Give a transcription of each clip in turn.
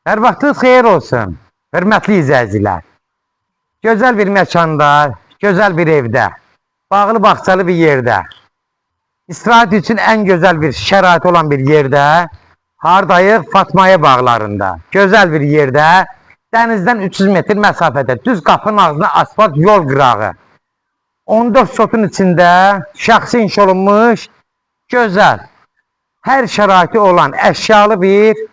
Hər vaxtınız xeyir olsun, hörmətli izləyicilər. Gözəl bir məkanda, gözəl bir evdə, bağlı bağçalı bir yerdə, istirahət üçün ən gözəl bir şərait olan bir yerdə, hardayıq? Fatmaya bağlarında, gözəl bir yerdə, dənizdən 300 metr məsafədə, düz qapının ağzına asfalt yol qırağı. 14 sotun içində şəxsi inşa olunmuş, gözəl, hər şəraiti olan əşyalı bir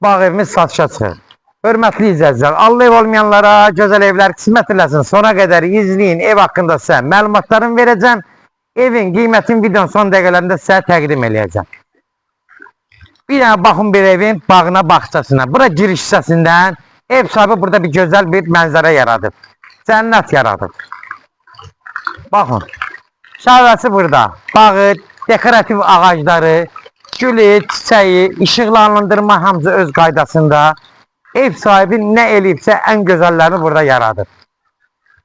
bağ evimiz satışa çıxır. Hörmətli izləyicilər, Allah ev olmayanlara gözəl evlər qismət eləsin. Sona qədər izləyin, ev haqqında sizə məlumatlarımı verəcəm. Evin qiymətini videonun son dəqiqələrində sizə təqdim eləyəcəm. Bir dənə baxın bir evin bağına, bağçasına. Bura giriş hissəsindən ev sahibi burada bir gözəl bir mənzərə yaradıb. Cənnət yaradıb. Baxın, şəhərəsi burada. Bağı, dekorativ ağacları, gülü, çiçəyi, işıqlandırma hamısı öz qaydasında. Ev sahibi nə eləyibsə ən gözəllərini burada yaradır.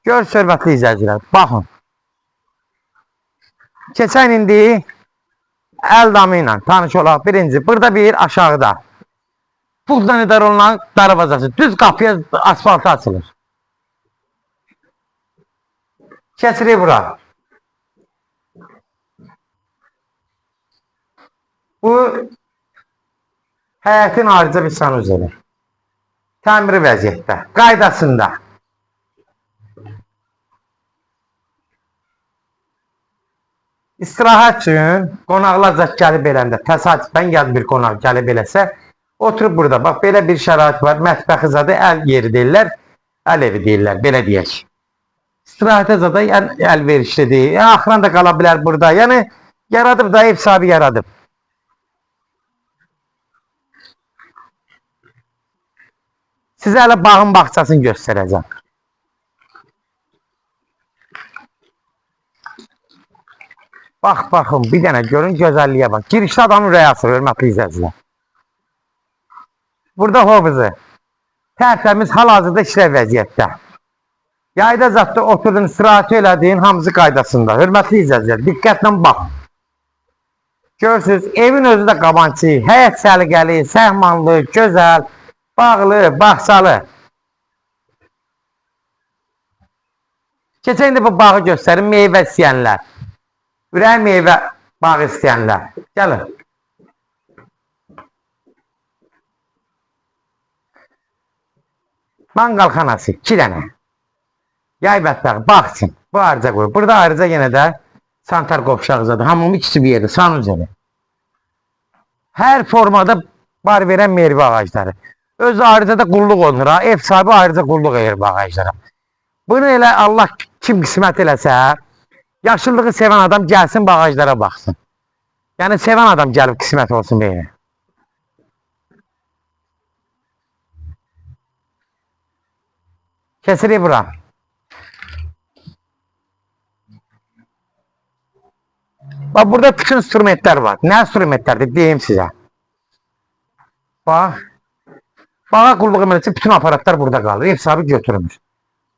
Gör, hörmətli izləyicilər, baxın. Keçən indi əl damı ilə tanış olaq. Birinci, burada bir aşağıda pulla idarə olunan darvazası. Düz qapıya asfaltı açılır. Keçirik bura. Bu həyətin ayrıca bir sanuzeli. Təmiri vəziyyətdə, qaydasında. İstirahət üçün qonaqlar gəlib eləndə, təsadüfən yad bir qonaq gəlib eləsə, oturub burada. Bax, belə bir şərait var. Mətbəxi zadı əl yeri deyirlər, əl evi deyirlər, belə deyək. İstirahətə zadı əlverişlidir. Axıran da qala bilər burada. Yəni, yaradıb da, ev sahibi yaradıb. Sizə hələ bağın bağçasını göstərəcəm. Bax, baxın, bir dənə görün, gözəlliyə bax. Girişdə adamın ürəyi asır, hörmətli izləyicilər. Burada hovuzu. Tərtəmiz, hal-hazırda işləv vəziyyətdə. Yayda zatda oturdun, istirahəti elədiyin, hamısı qaydasında. Hörmətli izləyicilər, diqqətlə baxın. Görürsünüz, evin özü də qabancı, həyət səliqəli, səhmanlı, gözəl, bağlı, bağçalı. Keçən indi bu bağı göstərin, meyvə istəyənlər. Ürək meyvə bağı istəyənlər. Gəlin. Manqal xanası, 2 dənə. Yay bətbəği, bağ üçün. Bu ayrıca qoyur. Burada ayrıca yenə də santar qovşağızadır. Hamımı ikisi bir yerdir, sanuzeli. Hər formada bar verən meyvə ağacları. Özü ayrıca da qulluq olunur. Ev sahibi ayrıca qulluq edir bu ağaclara. Bunu elə Allah kim qismət eləsə, yaşıllığı sevən adam gəlsin bu ağaclara baxsın. Yəni sevən adam gəlib qismət olsun belə. Kesirik bura. Bax, burada bütün instrumentlər var. Nə instrumentlərdir deyim sizə. Bax. Bağa qulluq eləmək üçün bütün aparatlar burada qalır. Ev sahibi götürülmüş.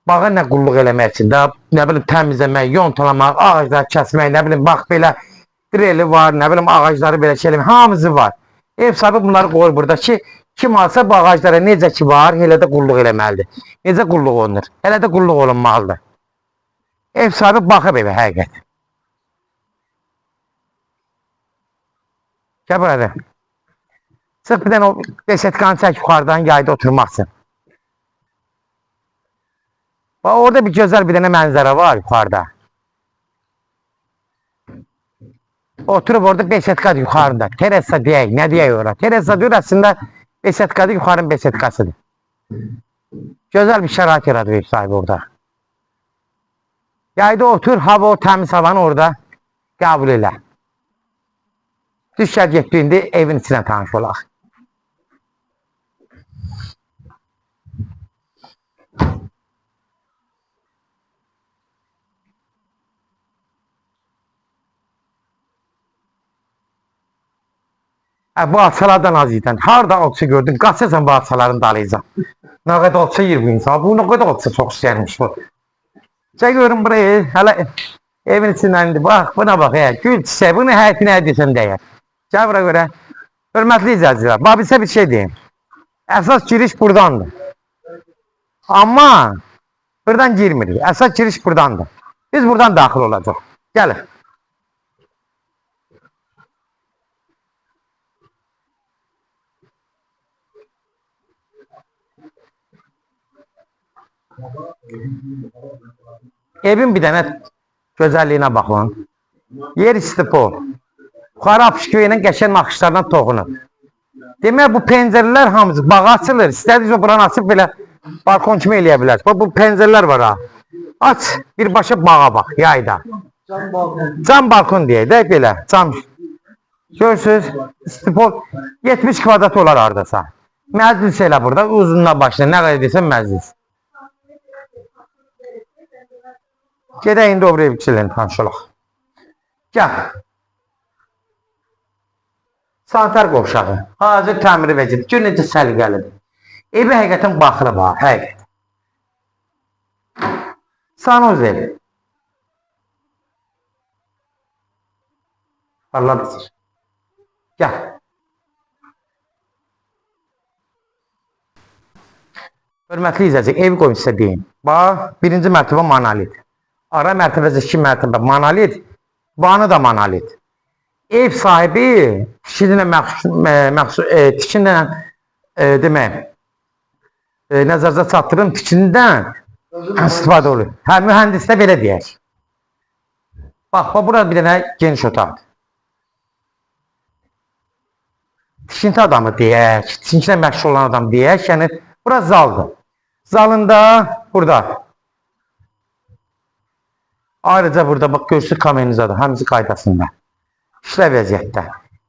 Bağa nə qulluq eləmək üçün, nə bilim təmizləmək, yontalamaq, ağacları kəsmək, nə bilim bax belə dreli var, nə bilim ağacları belə şey eləmək, hamısı var. Ev sahibi bunları qoyur burada ki, kim alsa bu ağaclara necə ki var, elə də qulluq eləməlidir. Necə qulluq olunur? Elə də qulluq olunmalıdır. Ev sahibi baxıb evə həqiqət. Gəl burada. Sırf bir dənə o beşetkanı çək yuxarıdan yayda oturmaqsın. Bax, orada bir gözəl bir dənə mənzərə var yuxarıda. Oturub orada beşetkadır yuxarıda. Teresa deyək, nə deyək ora? Teresa deyir, əslində beşetkadır, yuxarının beşetkasıdır. Gözəl bir şərait yaradır ev sahibi orada. Yayda otur, hava o təmiz havanı orada qəbul elə. Düşər getdiyində evin içinə tanış olaq. Bu alçalardan az idən. Harada alça gördün? Qaçasan bu alçaların dalayacaq. Nə qədər alça yer bu insan. Bu nə qədər alça çox istəyirmiş bu. Çək görün buraya. Hələ evin içindən indi. Bax, buna bax. Gül çiçək. Bunu həyətinə deyəsən dəyər. Gəl bura görə. Hörmətli izləyicilər. Bax, bizə bir şey deyim. Əsas giriş buradandır. Amma buradan girmirik. Əsas giriş buradandır. Biz buradan daxil olacaq. Gəlin. Evin bir dənə gözəlliyinə baxın. Yer istipol. Yuxarı apışkı ilə qəşəng naxışlardan toxunur. Demək bu pəncərələr hamısı bağa açılır. İstədiyiniz buranı açıb belə balkon kimi eləyə bilərsiniz. Bu pəncərələr var ha. Aç, birbaşa bağa bax, yayda. Cam balkon deyək də belə. Cam. Görürsünüz, istipol 70 kvadrat olar hardasa. Məclis elə burada, uzunluğa başına nə qədər desən məclis. Gedək indi o bir evçilərini tanışılıq. Gəl. Sanitar qovşağı. Hazır təmiri vəziyyəti. Gör necə səliqəlidir. Evi həqiqətən baxırıq ha, həqiqət. Sanuzel. Allah bilir. Gəl. Hörmətli izləyicilər, evi qoyun sizə deyim. Bax, birinci mərtəbə monolit. Ara mərtəbəsi 2 mərtəbə monolit, vanı da monolit. Ev sahibi tikinlə demək, nəzərdə çatdırım tikindən istifadə olur. Hə, mühəndis də belə deyək. Bax, burada bir dənə geniş otaqdır. Tikinti adamı deyək, tikintilə məşğul olan adam deyək, yəni bura zaldır. Zalında burada. Ayrıca burada bax görsün kamerinizdadır, həmisi qaydasında. İşlə vəziyyətdə.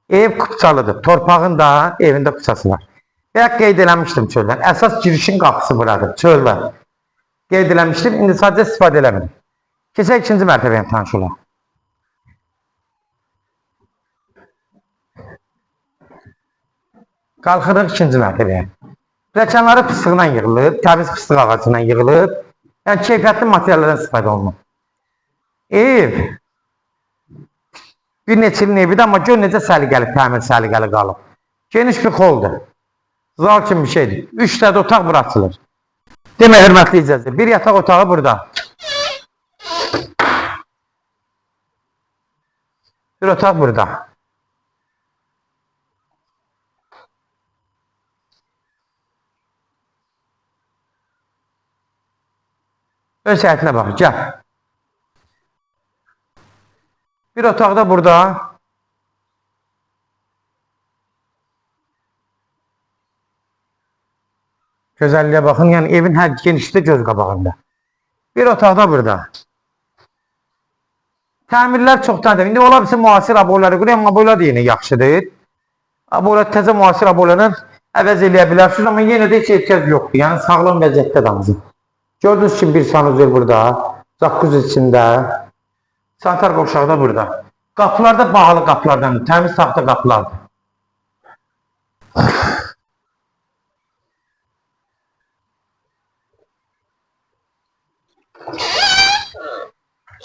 Ev qıpçalıdır. Torpağın da evində qıpçası var. Və qeyd eləmişdim çöldən. Əsas girişin qapısı buradır. Çöl var. Qeyd eləmişdim. İndi sadəcə istifadə eləmirik. Keçək ikinci mərtəbəyə tanış olaq. Qalxırıq ikinci mərtəbəyə. Pləkanları fıstığından yığılıb, təmiz fıstıq ağacından yığılıb. Yəni keyfiyyətli materiallardan istifadə olunur. Ev bir neçə ilin evidir, amma gör necə səliqəli, təmir səliqəli qalıb. Geniş bir xoldur. Zal kimi bir şeydir. 3 dənə otaq bura açılır. Demək, hörmətli izləyicilər, bir yataq otağı burada. Bir otaq burada. Öz həyətinə baxın, gəl. Bir otaqda burada. Gözəlliyə baxın, yəni evin hər genişliyi göz qabağında. Bir otaqda burada. Təmirlər çoxdandır. İndi ola bilsin müasir aboyları quruyam, amma aboylar da yenə yaxşıdır. Aboylar təzə müasir aboylarla əvəz eləyə bilərsiniz, amma yenə də heç ehtiyac yoxdur. Yəni sağlam vəziyyətdə damızın. Gördünüz ki, bir sanuzel burada, zaqquz içində. Sanitar qovşağı da burada. Qapılar da bağlı qapılardandır, təmiz taxta qapılardır.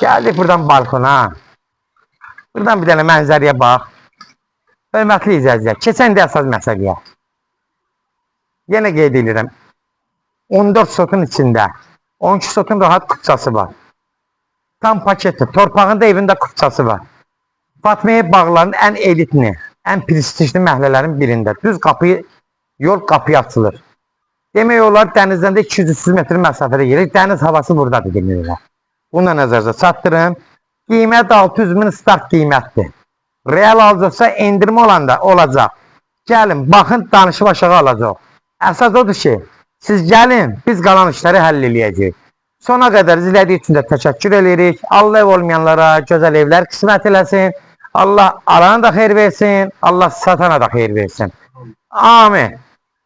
Gəldik buradan balkona. Buradan bir dənə mənzəriyə bax. Hörmətli izləyicilər, keçən də əsas məsələyə. Yenə qeyd edirəm. 14 sotun içində 12 sotun rahat qıpçası var. Tam paketli. Torpağında evində qıpçası var. Fatmiyə bağların ən elitini, ən prestijli məhəllələrin birində. Düz qapıyı, yol qapıya açılır. Demək olar dənizdən də 200-300 metr məsafədə gelir. Dəniz havası buradadır demək olar. Buna nəzərdə çatdırın. Qiymət 600.000 start qiymətdir. Real alacaqsa endirmə olanda olacaq. Gəlin, baxın, danışıb aşağı alacaq. Əsas odur ki, siz gəlin, biz qalan işləri həll eləyəcəyik. Sona qədər izlədiyi üçün də təşəkkür edirik. Allah ev olmayanlara gözəl evlər qismət eləsin. Allah alana da xeyir versin. Allah satana da xeyir versin. Amin.